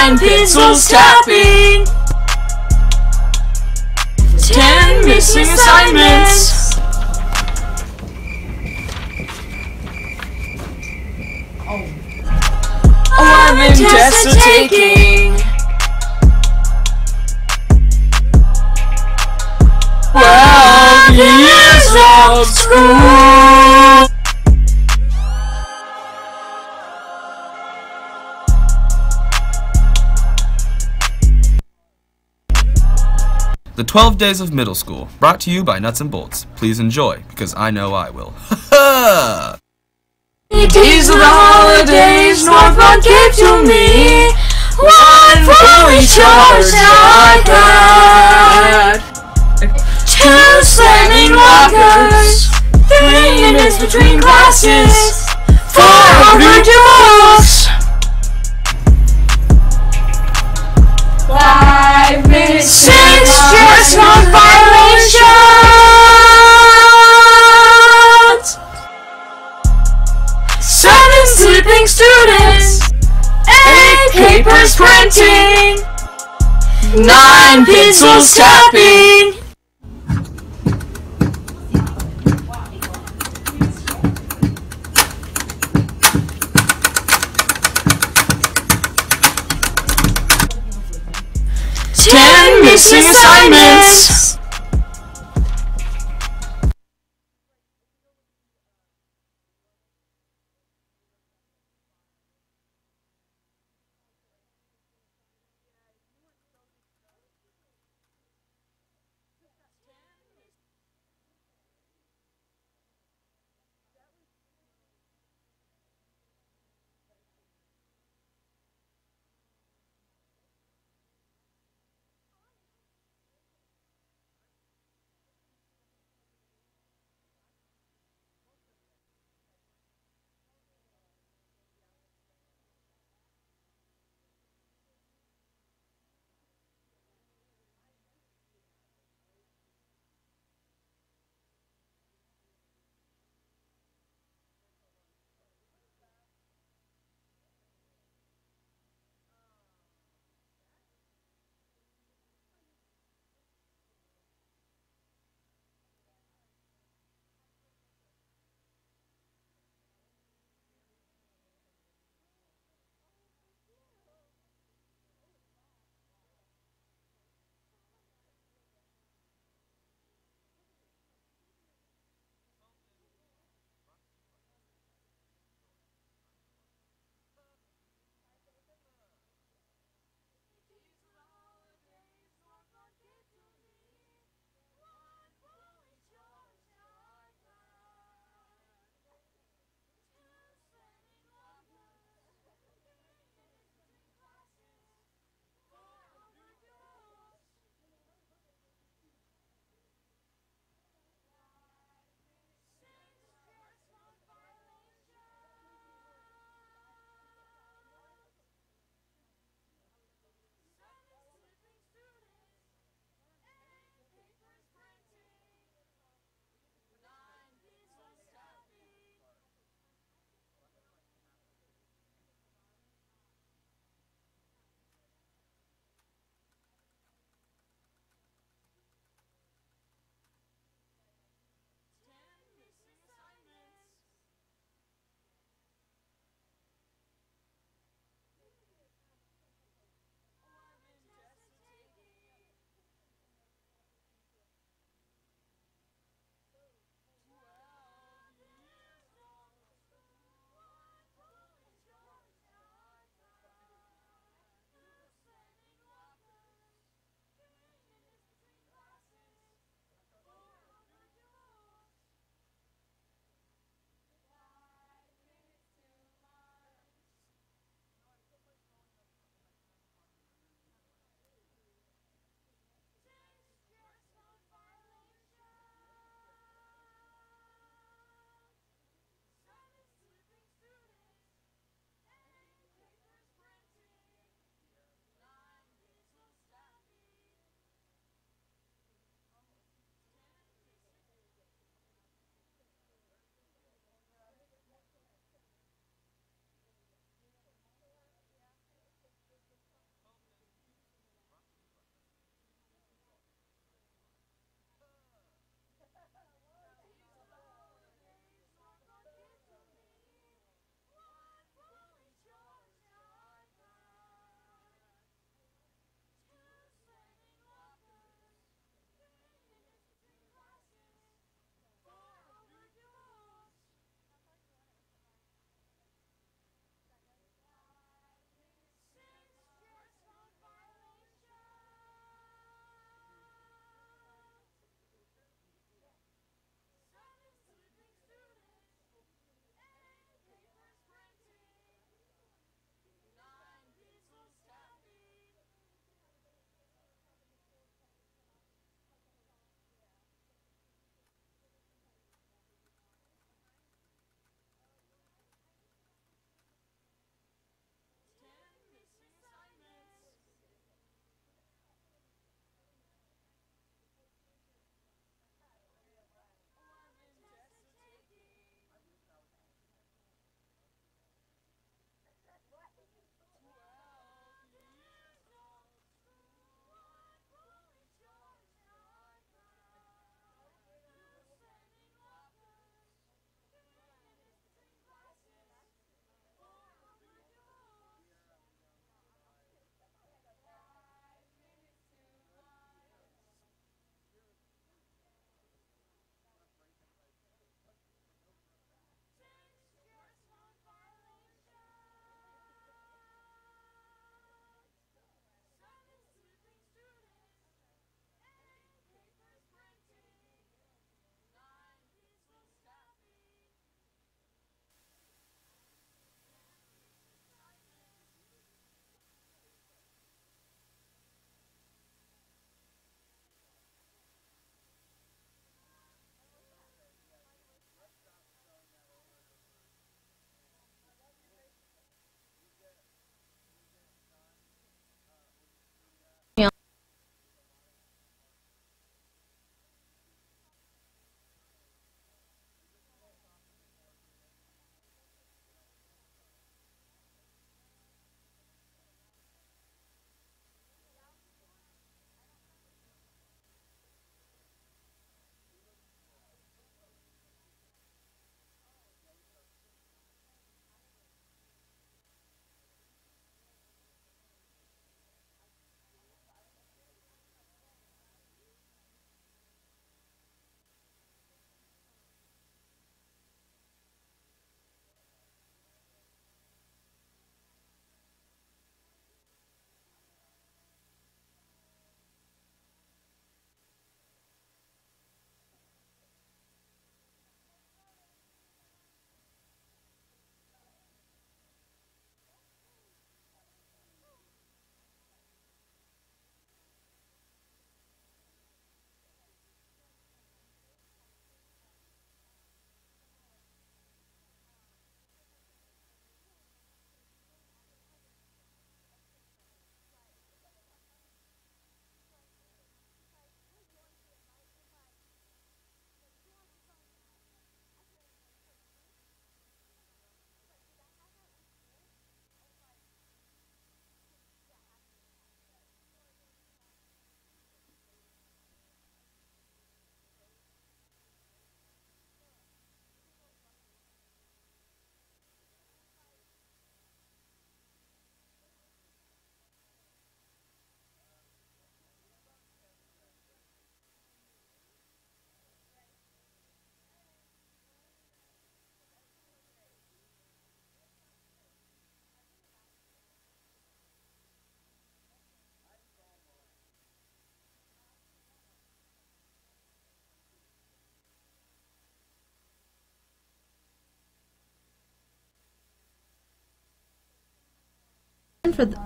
9 pencils tapping. 10 missing assignments. 11 tests are taking. 12 years of school. The 12 Days of Middle School, brought to you by Nuts and Bolts. Please enjoy, because I know I will. Ha ha! Days of the holidays, Northbound gave to me. One fully charged iPad. 2 slamming lockers. 3 minutes between classes. 4 overdue books. 5 minutes. 6 stress on violations. 7 sleeping students. 8 papers printing. 9 pencils tapping. 10 missing assignments.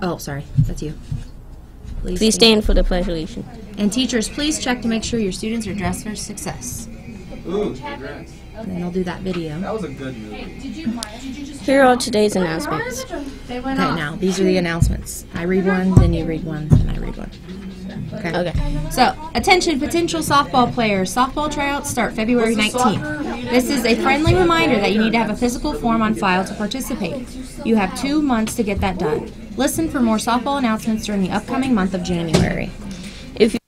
Oh, sorry, that's you. Please stand for the Pledge of Allegiance. And teachers, please check to make sure your students are dressed for success. Ooh, congrats. And then I'll do that video. That was a good movie. Here are today's announcements. Okay, now, these are the announcements. I read one, then you read one, and I read one. Okay. So, attention potential softball players. Softball tryouts start February 19th. This is a friendly reminder that you need to have a physical form on file to participate. You have 2 months to get that done. Listen for more softball announcements during the upcoming month of January. If you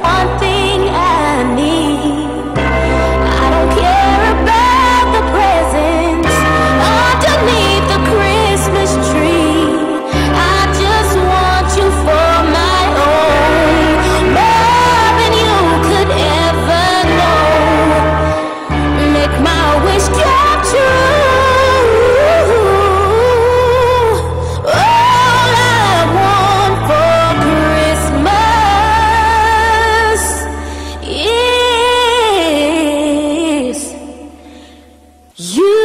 one thing I need. I don't care about the presents underneath the Christmas tree. I just want you for my own, more than you could ever know. Make my wish come true. All I want for Christmas is you.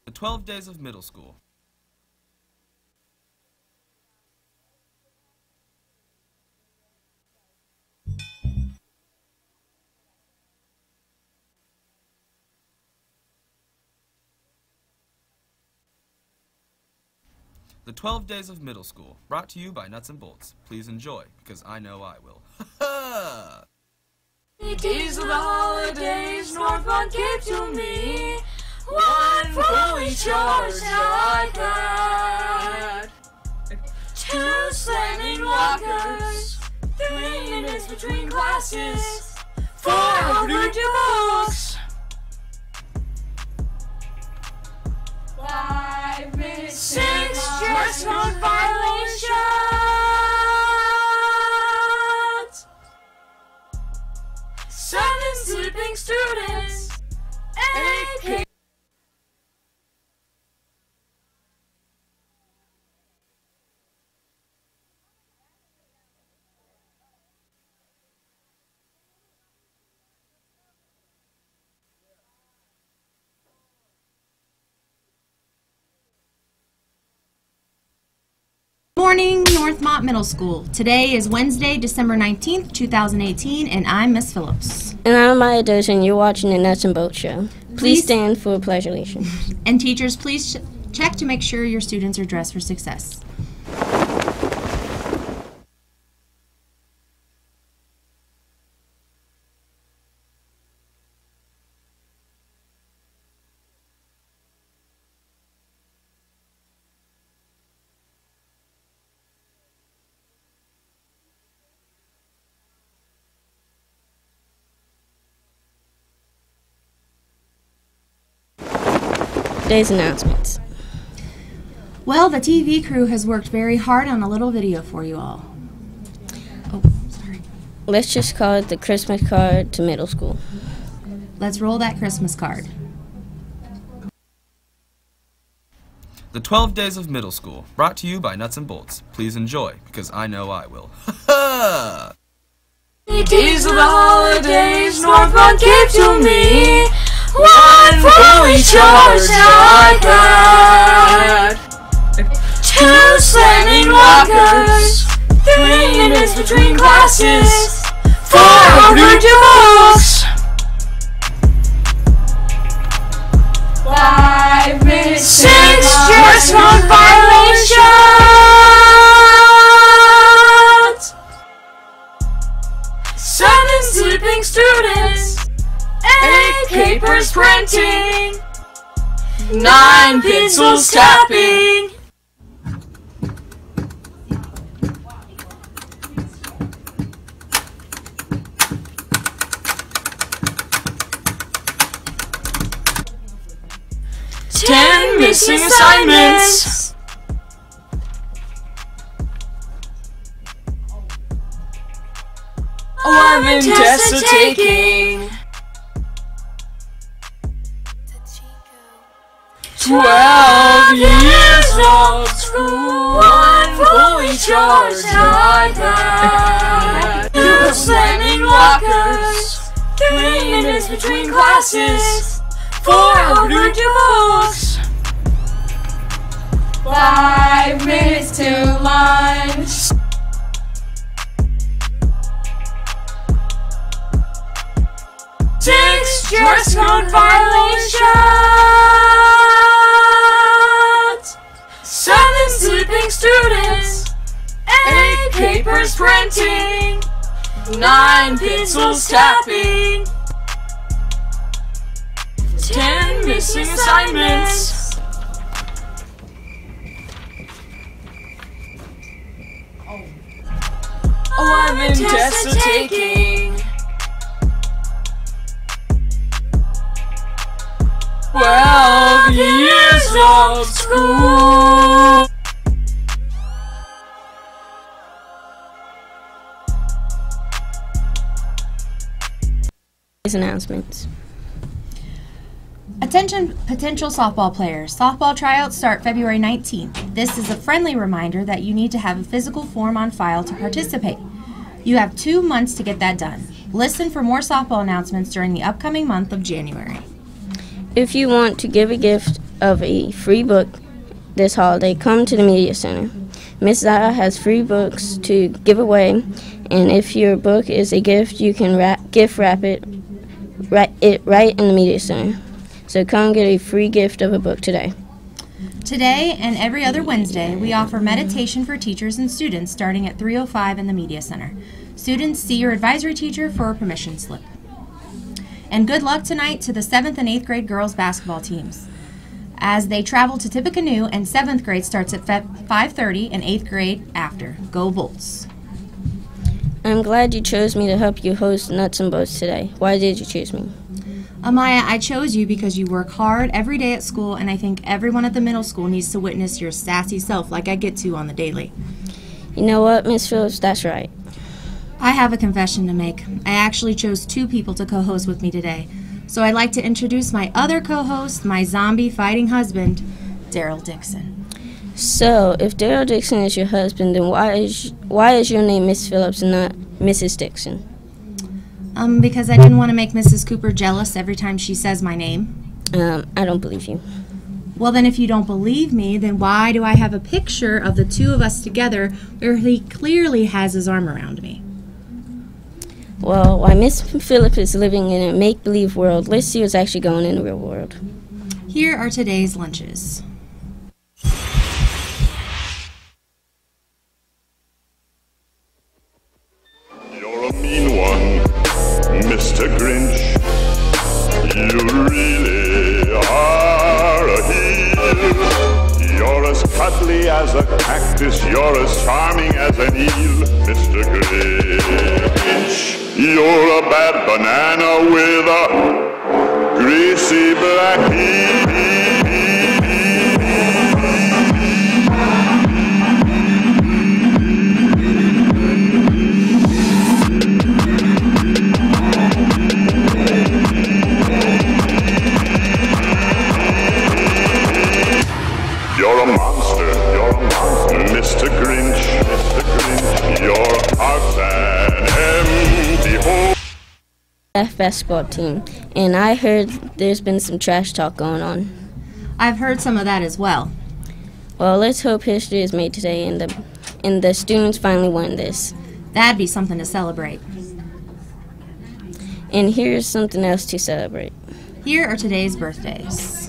The 12 Days of Middle School. The 12 Days of Middle School, brought to you by Nuts and Bolts. Please enjoy, because I know I will. Days of the holidays, Northmont gave to me. One for each horse I had. 2 slamming walkers, 3 minutes between classes, 4 overdue books. dress code violations. 7 sleeping students. 8 Morning, Northmont Middle School. Today is Wednesday, December 19th, 2018, and I'm Miss Phillips. And I'm Maya Dosen. You're watching the Nuts and Bolts Show. Please stand for a pledge of allegiance. And teachers, please check to make sure your students are dressed for success. Today's announcements. Well, the TV crew has worked very hard on a little video for you all. Oh, sorry. Let's just call it the Christmas card to middle school. Let's roll that Christmas card. The 12 Days of Middle School, brought to you by Nuts and Bolts. Please enjoy, because I know I will. days of the holidays, Northmont gave to me. 1 fully charged iPad, 2 slamming lockers, 3 minutes between classes, 4 virgin books, 5 minutes, 6 dress code violations, 7 sleeping students, 8 papers printing, 9 pencils tapping, 10 missing assignments, 11 tests of taking, 12 years old school, 1 fully charged iPad, 2 slamming lockers, 3 minutes between classes, 4 virgin books, 5 minutes to lunch, 6 dress code violations, 7 sleeping students, 8 papers printing, 9 pencils tapping, 10 missing assignments, 11 tests of taking, 12 years old school. Today's announcements. Attention potential softball players. Softball tryouts start February 19th. This is a friendly reminder that you need to have a physical form on file to participate. You have 2 months to get that done. Listen for more softball announcements during the upcoming month of January. If you want to give a gift of a free book this holiday, come to the Media Center. Miss Zaya has free books to give away, and if your book is a gift, you can gift wrap it right in the Media Center. So come get a free gift of a book today. Today and every other Wednesday, we offer meditation for teachers and students starting at 3:05 in the Media Center. Students, see your advisory teacher for a permission slip. And good luck tonight to the 7th and 8th grade girls basketball teams as they travel to Tippecanoe, and 7th grade starts at 5:30 and 8th grade after. Go Bolts! I'm glad you chose me to help you host Nuts and Bolts today. Why did you choose me? Amaya, I chose you because you work hard every day at school, and I think everyone at the middle school needs to witness your sassy self like I get to on the daily. You know what, Miss Phillips, that's right. I have a confession to make. I actually chose 2 people to co-host with me today. So I'd like to introduce my other co-host, my zombie fighting husband, Daryl Dixon. So, if Daryl Dixon is your husband, then why is your name Miss Phillips and not Mrs. Dixon? Because I didn't want to make Mrs. Cooper jealous every time she says my name. I don't believe you. Well, then if you don't believe me, then why do I have a picture of the 2 of us together where he clearly has his arm around me? Well, while Miss Phillips is living in a make-believe world, let's see what's actually going in the real world. Here are today's lunches. You're a mean one, Mr. Grinch. You really are a heel. You're as cuddly as a cactus, you're as charming as an eel, Mr. Grinch. You're a bad banana with a greasy black peel. You're a monster, Mr. Grinch, you're a heart and empty hole. Basketball team, and I heard there's been some trash talk going on. I've heard some of that as well. Well, let's hope history is made today and the students finally won this. That'd be something to celebrate. And here's something else to celebrate. Here are today's birthdays.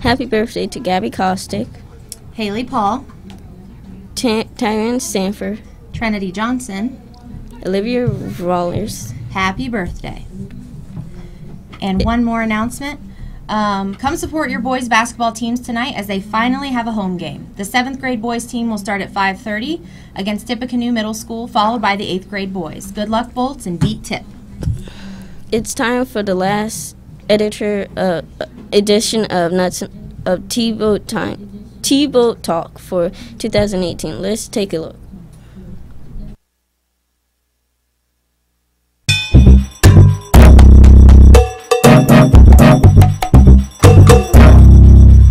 Happy birthday to Gabby Kostick, Haley Paul, Tyrone Sanford, Trinity Johnson, Olivia Rollers. Happy birthday. And one more announcement. Come support your boys' basketball teams tonight as they finally have a home game. The 7th grade boys team will start at 5:30 against Tippecanoe Middle School, followed by the 8th grade boys. Good luck, Bolts, and beat Tip. It's time for the last edition of T-Boat Talk for 2018. Let's take a look.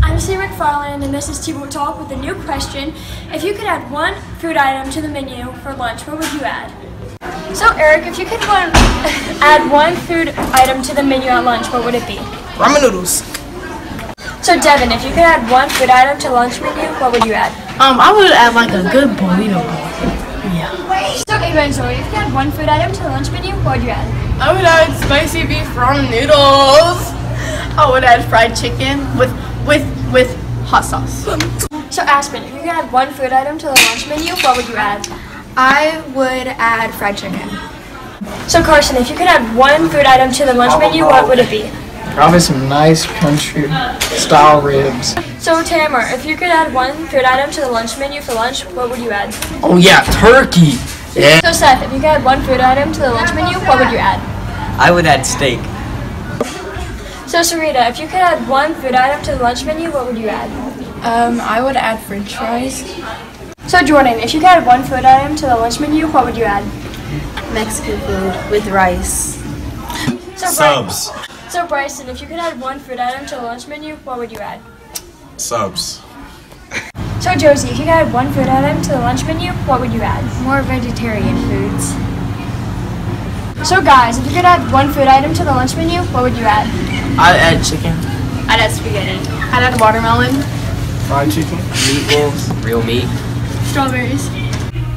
I'm C. McFarland, and this is T-Boat Talk with a new question. If you could add one food item to the menu for lunch, what would you add? So, Eric, if you could add one food item to the menu at lunch, what would it be? Ramen noodles. So, Devin, if you could add one food item to lunch menu, what would you add? I would add like a good burrito bowl. Yeah. So, Ava and Zoe, if you could add one food item to the lunch menu, what would you add? I would add spicy beef ramen noodles. I would add fried chicken with hot sauce. So, Aspen, if you could add one food item to the lunch menu, what would you add? I would add fried chicken. So, Carson, if you could add one food item to the lunch menu, what would it be? Probably some nice country style ribs. So, Tamara, if you could add one food item to the lunch menu for lunch, what would you add? Oh yeah, turkey. Yeah. So, Seth, if you could add one food item to the lunch menu, what would you add? I would add steak. So, Sarita, if you could add one food item to the lunch menu, what would you add? I would add french fries. So, Jordan, if you could add one food item to the lunch menu, what would you add? Mexican food with rice. So, Subs. So, Bryson, if you could add one food item to the lunch menu, what would you add? Subs. So, Josie, if you could add one food item to the lunch menu, what would you add? More vegetarian foods. So, guys, if you could add one food item to the lunch menu, what would you add? I'd add chicken. I'd add spaghetti. I'd add watermelon. Fried chicken. Meatballs. Real meat. Strawberries.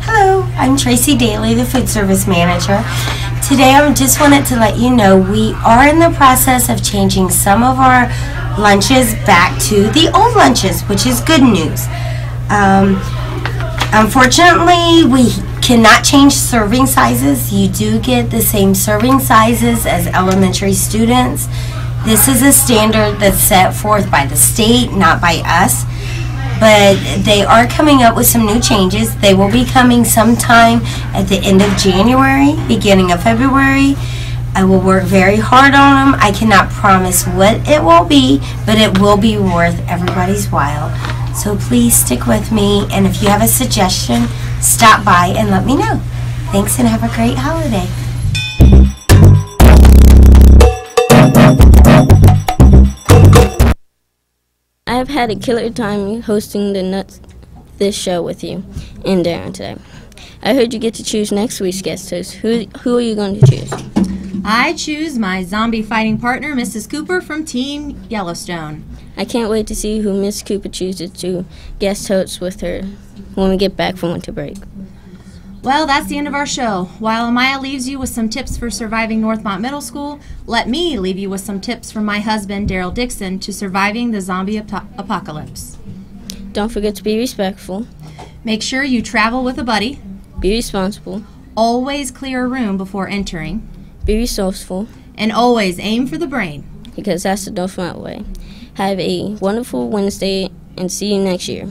Hello, I'm Tracy Daly, the food service manager. Today I just wanted to let you know we are in the process of changing some of our lunches back to the old lunches, which is good news. Unfortunately, we cannot change serving sizes. You do get the same serving sizes as elementary students. This is a standard that's set forth by the state, not by us. But they are coming up with some new changes. They will be coming sometime at the end of January, beginning of February. I will work very hard on them. I cannot promise what it will be, but it will be worth everybody's while. So please stick with me, and if you have a suggestion, stop by and let me know. Thanks, and have a great holiday. I have had a killer time hosting this show with you and Darren today. I heard you get to choose next week's guest host. Who are you going to choose? I choose my zombie fighting partner, Mrs. Cooper from Team Yellowstone. I can't wait to see who Miss Cooper chooses to guest host with her when we get back from winter break. Well, that's the end of our show. While Amaya leaves you with some tips for surviving Northmont Middle School, let me leave you with some tips from my husband, Daryl Dixon, to surviving the zombie apocalypse. Don't forget to be respectful. Make sure you travel with a buddy. Be responsible. Always clear a room before entering. Be resourceful. And always aim for the brain. Because that's the Northmont way. Have a wonderful Wednesday and see you next year.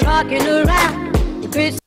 Rocking around the Christmas